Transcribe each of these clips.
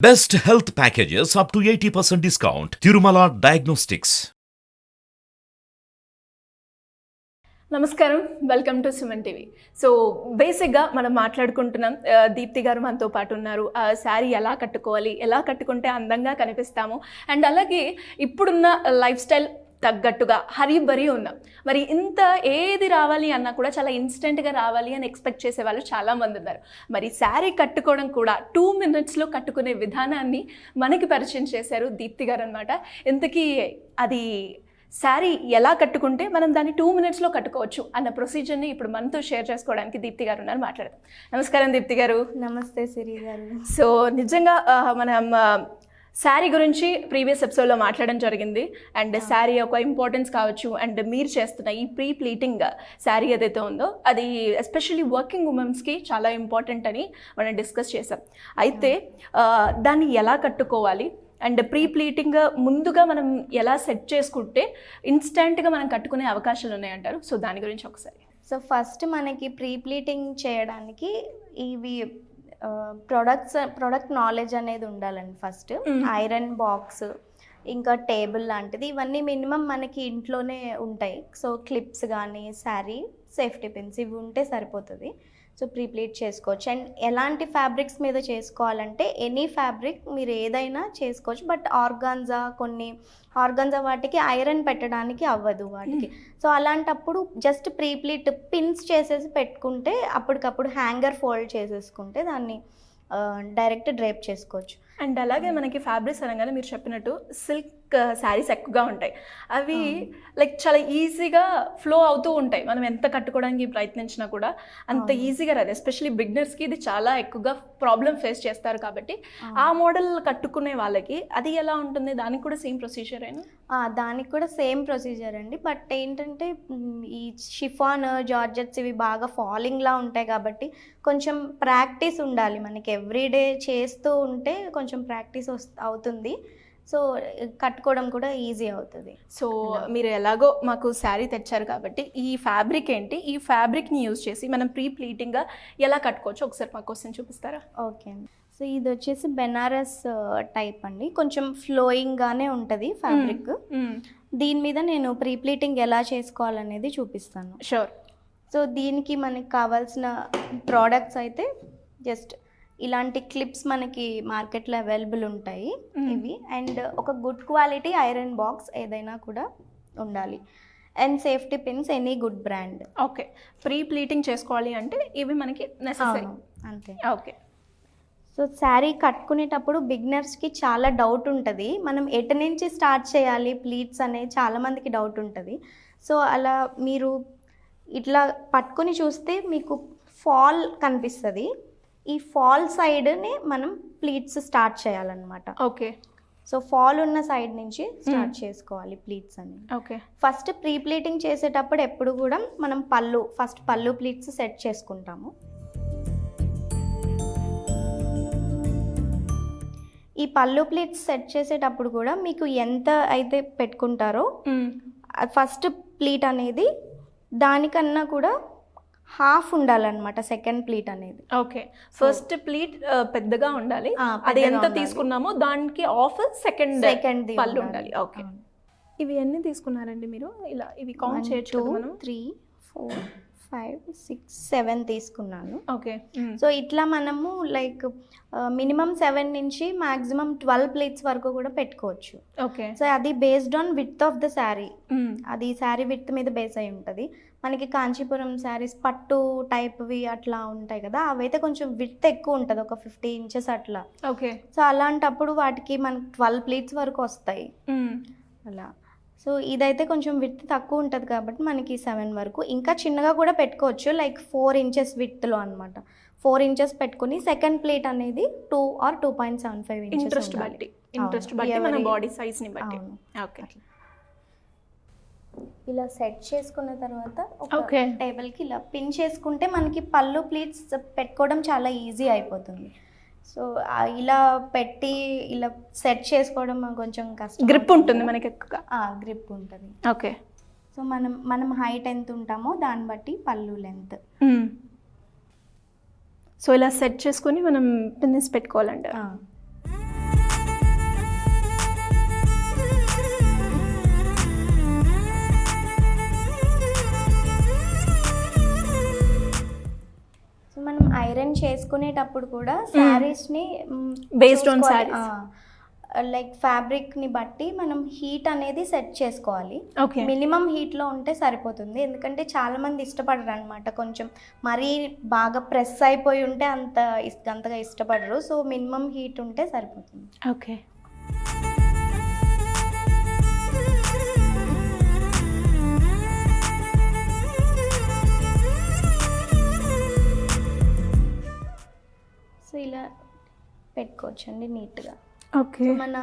Best health packages up to 80% discount. Tirumala Diagnostics. నమస్కారం, welcome to Suman TV. So బేసిక్గా మనం మాట్లాడుకుంటున్నాం. దీప్తి గారు మనతో పాటు ఉన్నారు. శారీ ఎలా కట్టుకోవాలి, ఎలా కట్టుకుంటే అందంగా కనిపిస్తాము, అండ్ అలాగే ఇప్పుడున్న లైఫ్ స్టైల్ తగ్గట్టుగా హరీబరీ ఉన్నాం. మరి ఇంత ఏది రావాలి అన్నా కూడా చాలా ఇన్స్టెంట్గా రావాలి అని ఎక్స్పెక్ట్ చేసే వాళ్ళు చాలామంది ఉన్నారు. మరి శారీ కట్టుకోవడం కూడా 2 minutesలో కట్టుకునే విధానాన్ని మనకి పరిచయం చేశారు దీప్తి గారు అనమాట. ఇంతకీ అది శారీ ఎలా కట్టుకుంటే మనం దాన్ని 2 minutesలో కట్టుకోవచ్చు అన్న ప్రొసీజర్ని ఇప్పుడు మనతో షేర్ చేసుకోవడానికి దీప్తి గారు ఉన్నారు. మాట్లాడదాం. నమస్కారం దీప్తి గారు. నమస్తే సిరి గారు. సో నిజంగా మనం శారీ గురించి ప్రీవియస్ ఎపిసోడ్లో మాట్లాడడం జరిగింది, అండ్ శారీ ఒక ఇంపార్టెన్స్ కావచ్చు, అండ్ మీరు చేస్తున్న ఈ ప్రీ ప్లీటింగ్ శారీ ఏదైతే ఉందో అది ఎస్పెషల్లీ వర్కింగ్ ఉమెన్స్కి చాలా ఇంపార్టెంట్ అని మనం డిస్కస్ చేసాం. అయితే దాన్ని ఎలా కట్టుకోవాలి అండ్ ప్రీ ప్లీటింగ్ ముందుగా మనం ఎలా సెట్ చేసుకుంటే ఇన్స్టెంట్గా మనం కట్టుకునే అవకాశాలు ఉన్నాయంటారు. సో దాని గురించి ఒకసారి. సో ఫస్ట్ మనకి ప్రీ ప్లీటింగ్ చేయడానికి ఇవి ప్రొడక్ట్ నాలెడ్జ్ అనేది ఉండాలండి. ఫస్ట్ ఐరన్ బాక్స్, ఇంకా టేబుల్ లాంటిది, ఇవన్నీ మినిమం మనకి ఇంట్లోనే ఉంటాయి. సో క్లిప్స్ కానీ శారీ సేఫ్టీ పిన్స్ ఇవి ఉంటే సరిపోతుంది. సో ప్రీ ప్లీట్ చేసుకోవచ్చు. అండ్ ఎలాంటి ఫ్యాబ్రిక్స్ మీద చేసుకోవాలంటే ఎనీ ఫ్యాబ్రిక్ మీరు ఏదైనా చేసుకోవచ్చు. బట్ కొన్ని ఆర్గాన్జా వాటికి ఐరన్ పెట్టడానికి అవ్వదు వాటికి. సో అలాంటప్పుడు జస్ట్ ప్రీ ప్లీట్ పిన్స్ చేసేసి పెట్టుకుంటే అప్పటికప్పుడు హ్యాంగర్ ఫోల్డ్ చేసేసుకుంటే దాన్ని డైరెక్ట్ డ్రేప్ చేసుకోవచ్చు. అండ్ అలాగే మనకి ఫ్యాబ్రిక్స్ అనగానే మీరు చెప్పినట్టు సిల్క్ శారీస్ ఎక్కువగా ఉంటాయి. అవి లైక్ చాలా ఈజీగా ఫ్లో అవుతూ ఉంటాయి. మనం ఎంత కట్టుకోవడానికి ప్రయత్నించినా కూడా అంత ఈజీగా రాదు. ఎస్పెషల్లీ బిగినర్స్కి ఇది చాలా ఎక్కువగా ప్రాబ్లం ఫేస్ చేస్తారు. కాబట్టి ఆ మోడల్ కట్టుకునే వాళ్ళకి అది ఎలా ఉంటుంది? దానికి కూడా సేమ్ ప్రొసీజర్ అయినా? దానికి కూడా సేమ్ ప్రొసీజర్ అండి. బట్ ఏంటంటే ఈ షిఫాన్ జార్జెట్స్ ఇవి బాగా ఫాలింగ్లా ఉంటాయి కాబట్టి కొంచెం ప్రాక్టీస్ ఉండాలి మనకి. ఎవ్రీడే చేస్తూ ఉంటే కొంచెం ప్రాక్టీస్ అవుతుంది. సో కట్టుకోవడం కూడా ఈజీ అవుతుంది. సో మీరు ఎలాగో మాకు శారీ తెచ్చారు కాబట్టి ఈ ఫ్యాబ్రిక్ ఏంటి, ఈ ఫ్యాబ్రిక్ని యూజ్ చేసి మనం ప్రీ ప్లీటింగ్గా ఎలా కట్టుకోవచ్చు ఒకసారి మాకు క్వశ్చన్ చూపిస్తారా? ఓకే అండి. సో ఇది వచ్చేసి బెనారస్ టైప్ అండి. కొంచెం ఫ్లోయింగ్గానే ఉంటుంది ఫ్యాబ్రిక్. దీని మీద నేను ప్రీ ప్లీటింగ్ ఎలా చేసుకోవాలనేది చూపిస్తాను. షూర్. సో దీనికి మనకి కావాల్సిన ప్రోడక్ట్స్ అయితే జస్ట్ ఇలాంటి క్లిప్స్ మనకి మార్కెట్లో అవైలబుల్ ఉంటాయి ఇవి. అండ్ ఒక గుడ్ క్వాలిటీ ఐరన్ బాక్స్ ఏదైనా కూడా ఉండాలి. And safety pins any good brand. Okay. Pre pleating చేసుకోవాలి అంటే ఇవి మనకి నెసెసరీ. అంతే. ఓకే. సో శారీ కట్టుకునేటప్పుడు బిగినర్స్కి చాలా డౌట్ ఉంటుంది. మనం ఎటు నుంచి స్టార్ట్ చేయాలి ప్లీట్స్ అనేది చాలామందికి డౌట్ ఉంటుంది. సో అలా మీరు ఇట్లా పట్టుకుని చూస్తే మీకు ఫాల్ కనిపిస్తుంది. ఈ ఫాల్ సైడ్ని మనం ప్లీట్స్ స్టార్ట్ చేయాలన్నమాట. ఓకే. సో ఫాల్ ఉన్న సైడ్ నుంచి స్టార్ట్ చేసుకోవాలి ప్లీట్స్ అని. ఓకే. ఫస్ట్ ప్రీ ప్లీటింగ్ చేసేటప్పుడు ఎప్పుడు కూడా మనం ఫస్ట్ పళ్ళు ప్లీట్స్ సెట్ చేసుకుంటాము. ఈ పళ్ళు ప్లీట్స్ సెట్ చేసేటప్పుడు కూడా మీకు ఎంత అయితే పెట్టుకుంటారో ఫస్ట్ ప్లీట్ అనేది దానికన్నా కూడా హాఫ్ ఉండాలన్నమాట సెకండ్ ప్లీట్ అనేది. ఓకే. ఫస్ట్ ప్లీట్ పెద్దగా ఉండాలి. అది ఎంత తీసుకున్నామో దానికి ఆఫ్ సెకండ్ పళ్ళు ఉండాలి. ఓకే. ఇవి ఎన్ని తీసుకున్నారండి మీరు? ఇలా ఇవి కౌంట్ చేయొచ్చు. 2, 3, 4, 5, 6, 7 తీసుకున్నాను. ఓకే. సో ఇట్లా మనము లైక్ మినిమం 7 నుంచి మ్యాక్సిమం 12 ప్లేట్స్ వరకు కూడా పెట్టుకోవచ్చు. ఓకే. సో అది based on width of the sari. అది శారీ విడ్త్ మీద బేస్ అయి ఉంటుంది. మనకి కాంచీపురం శారీస్ పట్టు టైప్వి అట్లా ఉంటాయి కదా, అవైతే కొంచెం విడ్త్ ఎక్కువ ఉంటుంది, ఒక 50 inches అట్లా. ఓకే. సో అలాంటప్పుడు వాటికి మనకి 12 ప్లేట్స్ వరకు వస్తాయి అలా. సో ఇదైతే కొంచెం విడ్త్ తక్కువ ఉంటుంది కాబట్టి మనకి 7 వరకు. ఇంకా చిన్నగా కూడా పెట్టుకోవచ్చు, లైక్ 4 inches విడ్త్లో అనమాట. 4 inches పెట్టుకుని సెకండ్ ప్లేట్ అనేది 2 or 2.75 inches. ఇంట్రెస్ట్ బట్టి మన బాడీ సైజ్ని బట్టి. ఓకే. ఇలా సెట్ చేసుకున్న తర్వాత ఒక టేబుల్కి ఇలా పిన్ చేసుకుంటే మనకి పళ్ళు ప్లీట్స్ పెట్టుకోవడం చాలా ఈజీ అయిపోతుంది. సో ఇలా పెట్టి ఇలా సెట్ చేసుకోవడం కొంచెం కష్టం. గ్రిప్ ఉంటుంది మనకి ఎక్కువగా. గ్రిప్ ఉంటుంది. ఓకే. సో మనం హైట్ ఎంత ఉంటామో దాన్ని బట్టి పళ్ళు లెంత్. సో ఇలా సెట్ చేసుకొని మనం పిన్స్ పెట్టుకోవాలంట. ఐరన్ చేసుకునేటప్పుడు కూడా శారీస్ని Based on sarees. లైక్ ఫ్యాబ్రిక్ని బట్టి మనం హీట్ అనేది సెట్ చేసుకోవాలి. ఓకే. మినిమం హీట్లో ఉంటే సరిపోతుంది, ఎందుకంటే చాలామంది ఇష్టపడరు అనమాట, కొంచెం మరీ బాగా ప్రెస్ అయిపోయి ఉంటే అంతగా ఇష్టపడరు. సో మినిమం హీట్ ఉంటే సరిపోతుంది. ఓకే. సో ఇలా పెట్టుకోవచ్చండి నీట్గా. ఓకే. మన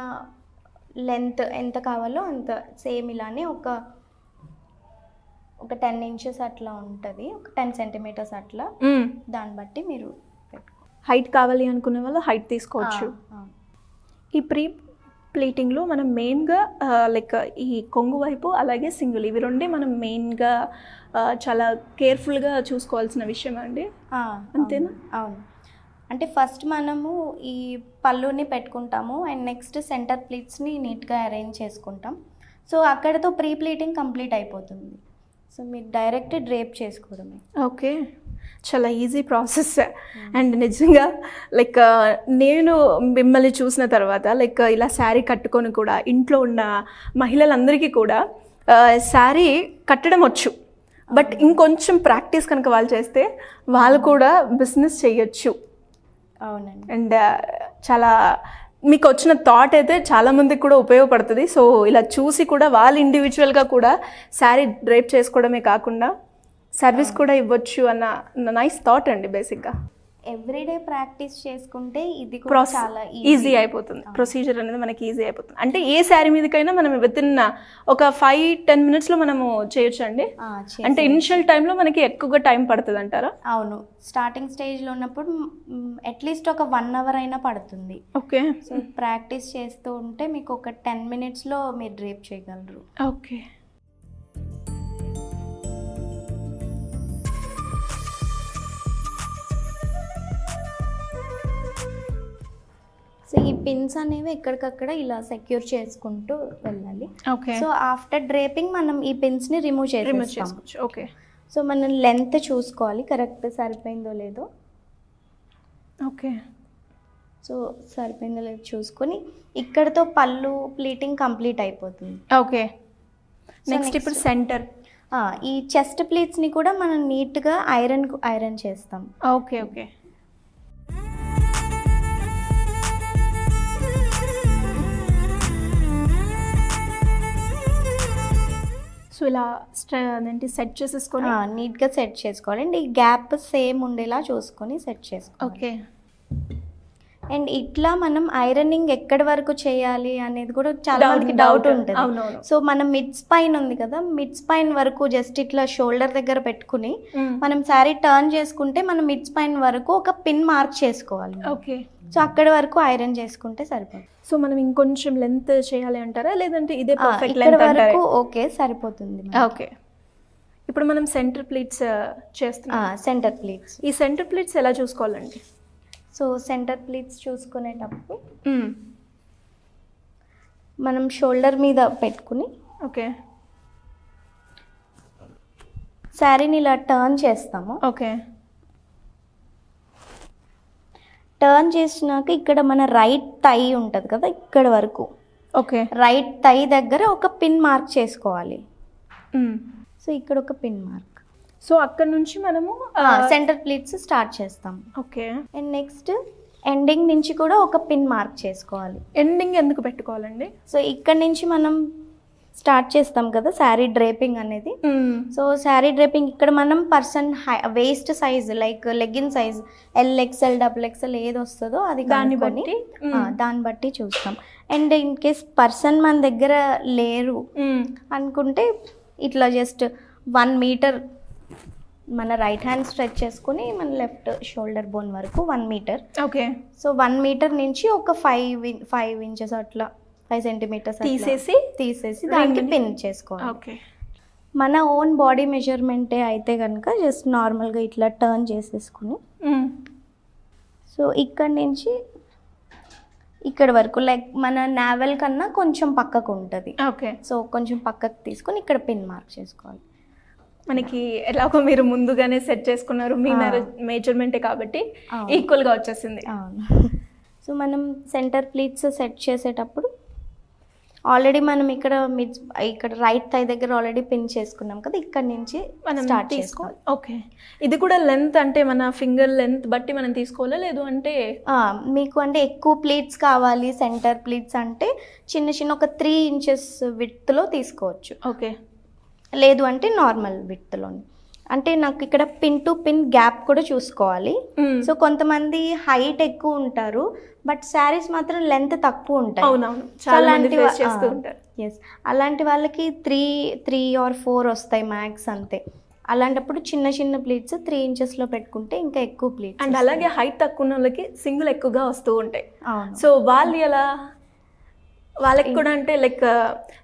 లెంత్ ఎంత కావాలో అంత సేమ్ ఇలానే ఒక 10 ఇంచెస్ అట్లా ఉంటుంది, ఒక 10 సెంటీమీటర్స్ అట్లా. దాన్ని బట్టి మీరు హైట్ కావాలి అనుకునే వాళ్ళు హైట్ తీసుకోవచ్చు. ఈ ప్రీ ప్లీటింగ్లో మనం మెయిన్గా లైక్ ఈ కొంగు వైపు అలాగే సింగిల్ ఇవి రెండే మనం మెయిన్గా చాలా కేర్ఫుల్గా చూసుకోవాల్సిన విషయం అండి. అంతేనా? అవును. అంటే ఫస్ట్ మనము ఈ పళ్ళుని పెట్టుకుంటాము అండ్ నెక్స్ట్ సెంటర్ ప్లీట్స్ని నీట్గా అరేంజ్ చేసుకుంటాం. సో అక్కడతో ప్రీ ప్లీటింగ్ కంప్లీట్ అయిపోతుంది. సో మీరు డైరెక్ట్ డ్రేప్ చేసుకోవడమే. ఓకే. చాలా ఈజీ ప్రాసెస్. అండ్ నిజంగా లైక్ నేను మిమ్మల్ని చూసిన తర్వాత లైక్ ఇలా శారీ కట్టుకొని కూడా ఇంట్లో ఉన్న మహిళలందరికీ కూడా శారీ కట్టడం వచ్చు. బట్ ఇంకొంచెం ప్రాక్టీస్ కనుక వాళ్ళు చేస్తే వాళ్ళు కూడా బిజినెస్ చేయొచ్చు. అవునండి. అండ్ చాలా మీకు వచ్చిన థాట్ అయితే చాలామందికి కూడా ఉపయోగపడుతుంది. సో ఇలా చూసి కూడా వాళ్ళు ఇండివిజువల్గా కూడా శారీ డ్రైప్ చేసుకోవడమే కాకుండా సర్వీస్ కూడా ఇవ్వచ్చు అన్న నైస్ థాట్ అండి. బేసిక్గా ఎవ్రీడే ప్రాక్టీస్ చేసుకుంటే ఇది కూడా చాలా ఈజీ అయిపోతుంది. ప్రొసీజర్ అనేది మనకి ఈజీ అయిపోతుంది. అంటే ఏ శారీ మీదకైనా మనం వితిన్ ఒక 5-10 మినిట్స్లో మనము చేయొచ్చు అండి. అంటే ఇనిషియల్ టైంలో మనకి ఎక్కువగా టైం పడుతుంది అంటారా? అవును, స్టార్టింగ్ స్టేజ్లో ఉన్నప్పుడు అట్లీస్ట్ ఒక 1 అవర్ అయినా పడుతుంది. ఓకే. సో ప్రాక్టీస్ చేస్తూ ఉంటే మీకు ఒక 10 మినిట్స్లో మీరు డ్రేప్ చేయగలరు. ఓకే. సో ఈ పిన్స్ అనేవి ఎక్కడికక్కడ ఇలా సెక్యూర్ చేసుకుంటూ వెళ్ళాలి. ఓకే. సో ఆఫ్టర్ డ్రేపింగ్ మనం ఈ పిన్స్ని రిమూవ్ చేసుకోవచ్చు. ఓకే. సో మనం లెంత్ చూసుకోవాలి కరెక్ట్ సరిపోయిందో లేదో. ఓకే. సో సరిపోయిందో లేదో చూసుకొని ఇక్కడతో పళ్ళు ప్లీటింగ్ కంప్లీట్ అయిపోతుంది. ఓకే. నెక్స్ట్ ఇప్పుడు సెంటర్ ఈ చెస్ట్ ప్లీట్స్ని కూడా మనం నీట్గా ఐరన్ చేస్తాం. ఓకే. ఓకే. సో ఇలా అదేంటి సెట్ చేసేసుకొని నీట్గా సెట్ చేసుకోవాలి. అండ్ ఈ గ్యాప్ సేమ్ ఉండేలా చూసుకొని సెట్ చేసుకోవాలి. ఓకే. అండ్ ఇట్లా మనం ఐరనింగ్ ఎక్కడి వరకు చేయాలి అనేది కూడా చాలా మందికి డౌట్ ఉంటుంది. సో మనం మిడ్ స్పైన్ ఉంది కదా, మిడ్ స్పైన్ వరకు జస్ట్ ఇట్లా షోల్డర్ దగ్గర పెట్టుకుని మనం శారీ టర్న్ చేసుకుంటే మనం మిడ్ స్పైన్ వరకు ఒక పిన్ మార్క్ చేసుకోవాలి. ఓకే. సో అక్కడి వరకు ఐరన్ చేసుకుంటే సరిపోతుంది. సో మనం ఇంకొంచెం లెంత్ చేయాలి అంటారా, లేదంటే ఇదే పర్ఫెక్ట్ లెంత్ వరకు ఓకే సరిపోతుంది. ఓకే. ఇప్పుడు మనం సెంటర్ ప్లీట్స్ చేస్తున్నాం. Centre pleats. ఈ సెంటర్ ప్లీట్స్ ఎలా చూసుకోవాలండి? సో సెంటర్ ప్లీట్స్ చూసుకునేటప్పుడు మనం షోల్డర్ మీద పెట్టుకుని ఓకే శారీని ఇలా టర్న్ చేస్తాము. ఓకే. టర్న్ చేసినాక ఇక్కడ మన రైట్ థై ఉంటుంది కదా, ఇక్కడ వరకు ఓకే రైట్ థై దగ్గర ఒక పిన్ మార్క్ చేసుకోవాలి. సో ఇక్కడ ఒక పిన్ మార్క్. సో అక్కడ నుంచి మనము సెంటర్ ప్లీట్స్ స్టార్ట్ చేస్తాం. ఓకే. అండ్ నెక్స్ట్ ఎండింగ్ నుంచి కూడా ఒక పిన్ మార్క్ చేసుకోవాలి. ఎండింగ్ ఎందుకు పెట్టుకోవాలండి? సో ఇక్కడ నుంచి మనం స్టార్ట్ చేస్తాం కదా శారీ డ్రేపింగ్ అనేది. సో శారీ డ్రేపింగ్ ఇక్కడ మనం person waste size like legging size LXL XXL ఏది వస్తుందో అది దాన్ని బట్టి చూస్తాం. అండ్ ఇన్ కేస్ పర్సన్ మన దగ్గర లేరు అనుకుంటే ఇట్లా జస్ట్ 1 మీటర్ మన రైట్ హ్యాండ్ స్ట్రెచ్ చేసుకుని మన లెఫ్ట్ షోల్డర్ బోన్ వరకు 1 మీటర్. ఓకే. సో 1 మీటర్ నుంచి ఒక 5 ఇంచెస్ అట్లా 5 సెంటీమీటర్స్ తీసేసి దానికి పిన్ చేసుకోవాలి. ఓకే. మన ఓన్ బాడీ మెజర్మెంటే అయితే కనుక జస్ట్ నార్మల్గా ఇట్లా టర్న్ చేసేసుకుని సో ఇక్కడ నుంచి ఇక్కడ వరకు లైక్ మన నావెల్ కన్నా కొంచెం పక్కకు ఉంటుంది. ఓకే. సో కొంచెం పక్కకు తీసుకొని ఇక్కడ పిన్ మార్క్ చేసుకోవాలి. మనకి ఎలాగో మీరు ముందుగానే సెట్ చేసుకున్నారు, మీ మెజర్మెంటే కాబట్టి ఈక్వల్గా వచ్చేసింది. అవును. సో మనం సెంటర్ ప్లీట్స్ సెట్ చేసేటప్పుడు ఆల్రెడీ మనం ఇక్కడ రైట్ థై దగ్గర ఆల్రెడీ పిన్ చేసుకున్నాం కదా, ఇక్కడ నుంచి మనం స్టార్ట్ తీసుకోవాలి. ఓకే, ఇది కూడా లెంత్ అంటే మన ఫింగర్ లెంత్ బట్టి మనం తీసుకోవాలా, లేదు అంటే మీకు అంటే ఎక్కువ ప్లీట్స్ కావాలి సెంటర్ ప్లీట్స్ అంటే చిన్న ఒక 3 ఇంచెస్ విడ్త్లో తీసుకోవచ్చు. ఓకే, లేదు అంటే నార్మల్ విడ్త్లోని. అంటే నాకు ఇక్కడ పిన్ టు పిన్ గ్యాప్ కూడా చూసుకోవాలి. సో కొంతమంది హైట్ ఎక్కువ ఉంటారు బట్ శారీస్ మాత్రం లెంత్ తక్కువ ఉంటాయి. అలాంటి వాళ్ళకి 3 or 4 వస్తాయి మ్యాక్స్ అంతే. అలాంటప్పుడు చిన్న ప్లీట్స్ 3 ఇంచెస్లో పెట్టుకుంటే ఇంకా ఎక్కువ ప్లీట్స్. అండ్ అలాగే హైట్ తక్కువ ఉన్న వాళ్ళకి సింగిల్ ఎక్కువగా వస్తూ ఉంటాయి. సో వాళ్ళు ఎలా, వాళ్ళకి కూడా అంటే లైక్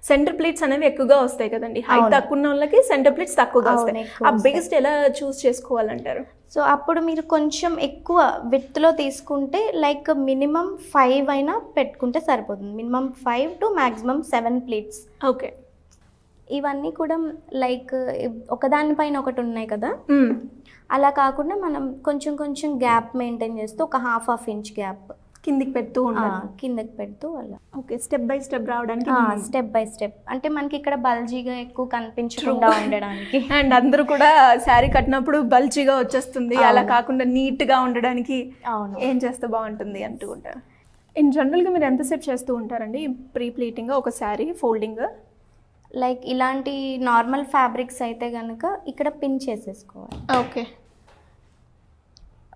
సెంటర్ ప్లీట్స్ అనేవి ఎక్కువగా వస్తాయి కదండి, హైట్ తక్కువ ఉన్న వాళ్ళకి సెంటర్ ప్లీట్స్ తక్కువగా వస్తాయి. ఆ బిగ్గెస్ట్ ఎలా చూస్ చేసుకోవాలంటారు? సో అప్పుడు మీరు కొంచెం ఎక్కువ విడ్త్లో తీసుకుంటే లైక్ మినిమం 5 అయినా పెట్టుకుంటే సరిపోతుంది. Minimum 5 to maximum 7 pleats. Okay, ఇవన్నీ కూడా లైక్ ఒకదానిపైన ఒకటి ఉన్నాయి కదా, అలా కాకుండా మనం కొంచెం గ్యాప్ మెయింటైన్ చేస్తూ ఒక హాఫ్ ఇంచ్ గ్యాప్ కిందికి పెడుతూ అలా. ఓకే, స్టెప్ బై స్టెప్ రావడానికి, స్టెప్ బై స్టెప్ అంటే మనకి ఇక్కడ బల్జీగా ఎక్కువ కనిపించకుండా ఉండడానికి. అండ్ అందరూ కూడా శారీ కట్టినప్పుడు బల్జీగా వచ్చేస్తుంది, అలా కాకుండా నీట్గా ఉండడానికి ఏం చేస్తే బాగుంటుంది అంటుకుంటారు. ఇన్ జనరల్గా మీరు ఎంతసేపు చేస్తూ ఉంటారండి ప్రీ ప్లీటింగ్ ఒక శారీ ఫోల్డింగ్? లైక్ ఇలాంటి నార్మల్ ఫ్యాబ్రిక్స్ అయితే కనుక ఇక్కడ పిన్ చేసేసుకోవాలి. ఓకే,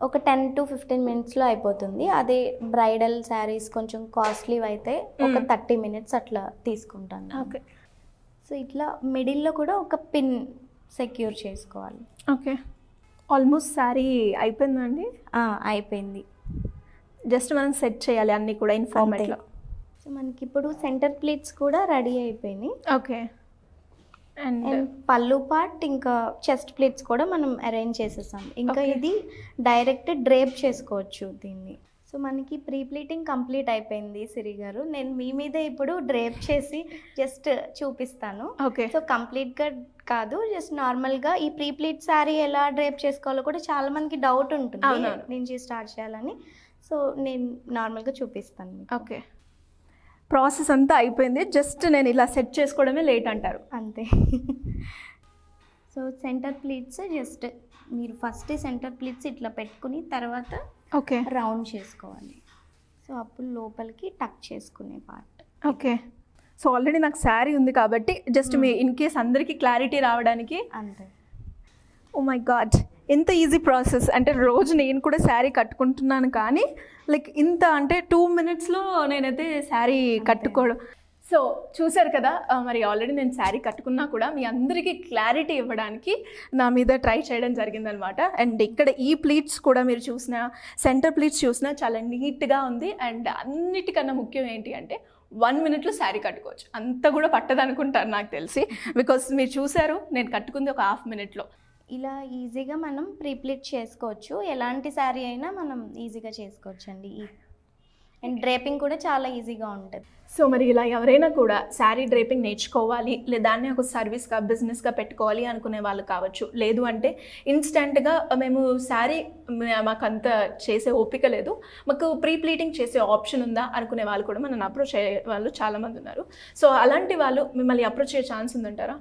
ఒక 10 to 15 మినిట్స్లో అయిపోతుంది. అదే బ్రైడల్ శారీస్ కొంచెం కాస్ట్లీ అయితే ఒక 30 మినిట్స్ అట్లా తీసుకుంటాను. ఓకే, సో ఇట్లా మిడిల్లో కూడా ఒక పిన్ సెక్యూర్ చేసుకోవాలి. ఓకే, ఆల్మోస్ట్ శారీ అయిపోయిందండి? అయిపోయింది, జస్ట్ మనం సెట్ చేయాలి అన్నీ కూడా ఇన్ఫార్మేట్లో. సో మనకి ఇప్పుడు సెంటర్ ప్లీట్స్ కూడా రెడీ అయిపోయినాయి. ఓకే, అండ్ పళ్ళు పార్ట్ ఇంకా చెస్ట్ ప్లీట్స్ కూడా మనం అరేంజ్ చేసేసాం. ఇంకా ఇది డైరెక్ట్ డ్రేప్ చేసుకోవచ్చు దీన్ని. సో మనకి ప్రీ ప్లీటింగ్ కంప్లీట్ అయిపోయింది సిరి గారు. నేను మీ మీద ఇప్పుడు డ్రేప్ చేసి జస్ట్ చూపిస్తాను. ఓకే, సో కంప్లీట్గా కాదు, జస్ట్ నార్మల్గా ఈ ప్రీ ప్లీట్ శారీ ఎలా డ్రేప్ చేసుకోవాలో కూడా చాలా మందికి డౌట్ ఉంటుంది నుంచి స్టార్ట్ చేయాలని. సో నేను నార్మల్గా చూపిస్తాను. ఓకే, ప్రాసెస్ అంతా అయిపోయింది, జస్ట్ నేను ఇలా సెట్ చేసుకోవడమే లేట్ అంటారు అంతే. సో సెంటర్ ప్లీట్స్ జస్ట్ మీరు ఫస్ట్ సెంటర్ ప్లీట్స్ ఇట్లా పెట్టుకుని తర్వాత ఓకే రౌండ్ చేసుకోవాలి. సో అప్పుడు లోపలికి టక్ చేసుకునే పార్ట్. ఓకే, సో ఆల్రెడీ నాకు శారీ ఉంది కాబట్టి జస్ట్ మీ ఇన్ కేస్ అందరికీ క్లారిటీ రావడానికి అంతే. ఓ మై గాడ్, ఎంత ఈజీ ప్రాసెస్ అంటే రోజు నేను కూడా శారీ కట్టుకుంటున్నాను కానీ లైక్ ఇంత అంటే 2 minutesలో నేనైతే శారీ కట్టుకోవడం. సో చూసారు కదా, మరి ఆల్రెడీ నేను శారీ కట్టుకున్నా కూడా మీ అందరికీ క్లారిటీ ఇవ్వడానికి నా మీద ట్రై చేయడం జరిగిందనమాట. అండ్ ఇక్కడ ఈ ప్లీట్స్ కూడా మీరు చూసిన సెంటర్ ప్లీట్స్ చూసినా చాలా నీట్గా ఉంది. అండ్ అన్నిటికన్నా ముఖ్యం ఏంటి అంటే 1 minute శారీ కట్టుకోవచ్చు, అంత కూడా పట్టదు అనుకుంటారు నాకు తెలిసి, బికాస్ మీరు చూసారు నేను కట్టుకుంది ఒక 1/2 minute. ఇలా ఈజీగా మనం ప్రీప్లీట్ చేసుకోవచ్చు. ఎలాంటి శారీ అయినా మనం ఈజీగా చేసుకోవచ్చు అండి. అండ్ డ్రేపింగ్ కూడా చాలా ఈజీగా ఉంటుంది. సో మరి ఇలా ఎవరైనా కూడా శారీ డ్రేపింగ్ నేర్చుకోవాలి, లేదా దాన్ని ఒక సర్వీస్గా బిజినెస్గా పెట్టుకోవాలి అనుకునే వాళ్ళు కావచ్చు, లేదు అంటే ఇన్స్టెంట్గా మేము శారీ మాకు అంత చేసే ఓపిక లేదు, మాకు ప్రీ ప్లీటింగ్ చేసే ఆప్షన్ ఉందా అనుకునే వాళ్ళు కూడా మనం అప్రోచ్ అయ్యే వాళ్ళు చాలామంది ఉన్నారు. సో అలాంటి వాళ్ళు మిమ్మల్ని అప్రోచ్ అయ్యే ఛాన్స్ ఉందంటారా?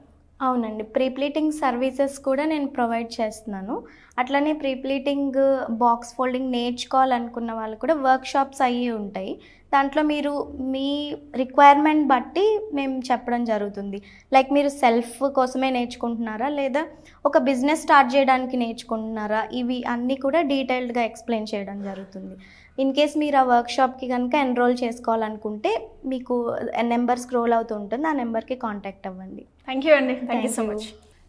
అవునండి, ప్రీప్లీటింగ్ సర్వీసెస్ కూడా నేను ప్రొవైడ్ చేస్తున్నాను. అట్లనే ప్రీప్లీటింగ్ బాక్స్ ఫోల్డింగ్ నేర్చుకోవాలనుకున్న వాళ్ళు కూడా వర్క్షాప్స్ అయ్యి ఉంటాయి. దాంట్లో మీరు మీ రిక్వైర్మెంట్ బట్టి మేము చెప్పడం జరుగుతుంది. లైక్ మీరు సెల్ఫ్ కోసమే నేర్చుకుంటున్నారా, లేదా ఒక బిజినెస్ స్టార్ట్ చేయడానికి నేర్చుకుంటున్నారా, ఇవి అన్నీ కూడా డీటెయిల్డ్గా ఎక్స్ప్లెయిన్ చేయడం జరుగుతుంది. ఇన్ కేస్ మీరు ఆ వర్క్షాప్కి కనుక ఎన్రోల్ చేసుకోవాలనుకుంటే మీకు నెంబర్ స్క్రోల్ అవుతూ ఉంటుంది, ఆ నెంబర్కి కాంటాక్ట్ అవ్వండి. థ్యాంక్ యూ అండి, thank you so much.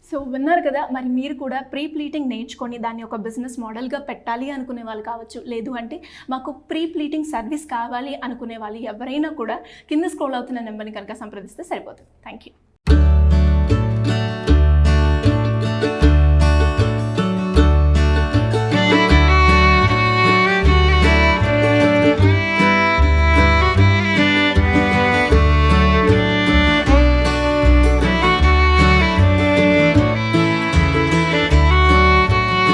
So విన్నారు కదా, మరి మీరు కూడా ప్రీ ప్లీటింగ్ నేర్చుకొని దాన్ని ఒక బిజినెస్ మోడల్గా పెట్టాలి అనుకునే వాళ్ళు కావచ్చు, లేదు అంటే మాకు ప్రీ ప్లీటింగ్ సర్వీస్ కావాలి అనుకునే వాళ్ళు ఎవరైనా కూడా కింద స్క్రోల్ అవుతున్న నెంబర్ని కనుక సంప్రదిస్తే సరిపోతుంది. Thank you.